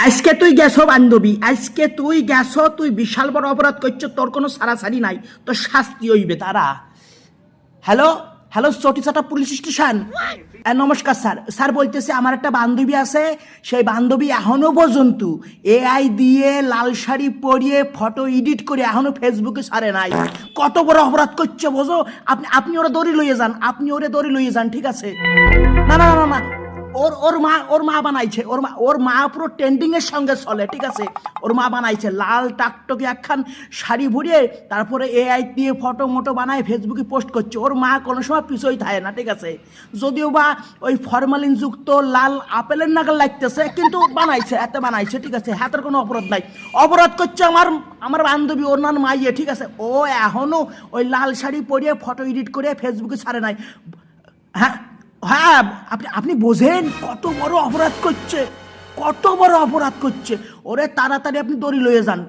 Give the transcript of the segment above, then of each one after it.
আজকে তুই গেছো বান্ধবী, আজকে তুই গেছো, তুই বিশাল বড় অপরাধ করছো, তোর কোনো সারাসারি নাই, তোর শাস্তি হইবে তারা। হ্যালো হ্যালো, চটিচাটা পুলিশ স্টেশন। নমস্কার স্যার। স্যার বলতেছে আমার একটা বান্ধবী আছে, সেই বান্ধবী এখনো পর্যন্ত এআই দিয়ে লাল শাড়ি পরিয়ে ফটো এডিট করে এখনো ফেসবুকে ছাড়ে নাই। কত বড় অপরাধ করছে বোঝো। আপনি ওরা দড়ি লইয়ে যান, আপনি ওরে দড়ি লইয়ে যান, ঠিক আছে? না না না না, ওর মা বানাইছে, ওর মা পুরো ট্রেন্ডিং এর সঙ্গে চলে, ঠিক আছে? ওর মা বানাইছে লাল টাকটকে একখান শাড়ি ভরিয়ে, তারপরে এআই দিয়ে ফটো মোটো বানায় ফেসবুকে পোস্ট করছে। ওর মা কোনো সময় পিছই থাকে না, ঠিক আছে? যদিও বা ওই ফরমালিন যুক্ত লাল আপেলের নাগাল লাগতেছে, কিন্তু বানাইছে, এত বানাইছে, ঠিক আছে? হাতের কোনো অপরাধ নাই। অপরাধ করছে আমার বান্ধবী, ওর নাম মাইয়ে, ঠিক আছে? ও এখনো ওই লাল শাড়ি পরিয়ে ফটো এডিট করে ফেসবুকে ছাড়ে নাই। হ্যাঁ হ্যাঁ, আপনি বোঝেন কত বড় অপরাধ করছে, কত বড় অপরাধ করছে। ওরে তাড়াতাড়ি আপনি দড়ি লয়ে যান।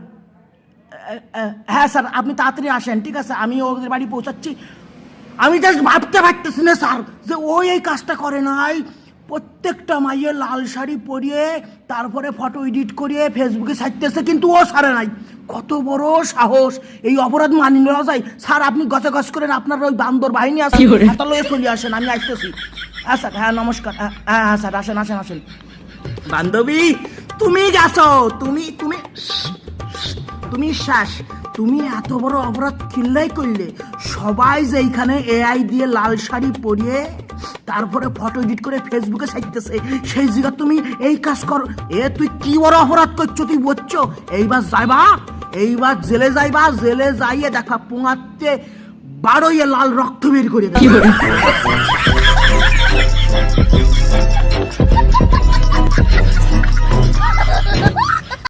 হ্যাঁ স্যার, আপনি তাড়াতাড়ি আসেন, ঠিক আছে? আমি ওদের বাড়ি পৌঁছাচ্ছি। আমি জাস্ট ভাবতে পারতেছি না স্যার, যে ওই এই কাজটা করে নাই। প্রত্যেকটা মাইয়ে লাল শাড়ি পরিয়ে তারপরে ফটো এডিট করিয়ে ফেসবুকে ছাড়তেছে, কিন্তু ও ছাড়ে নাই। কত বড় সাহস! এই অপরাধ মানি নেওয়া যায়? স্যার আপনি গছে গছ করেন, আপনার ওই বান্দর বাহিনী আছে, হাতা লয়ে চলে আসেন, আমি আসতেছি। হ্যাঁ স্যার, হ্যাঁ নমস্কার। হ্যাঁ হ্যাঁ স্যার, আসেন আসেন আসেন। বান্ধবী তুমি গেছো, তুমি তুমি তুমি শ্বাস, তুমি এত বড় অপরাধ কিল্লাই করলে। সবাই যে এইখানে এআই দিয়ে লাল শাড়ি পরিয়ে তারপরে ফটো এডিট করে ফেসবুকে ছাড়তেছে, সেই জায়গা তুমি এই কাজ করো। তুই কি বড় অপরাধ করছো তুই বুঝছো? এইবার জেলে যাইবা, জেলে যাইয়ে দেখা পোঙাতে বারোইয়ে লাল রক্ত বের করে দেবে।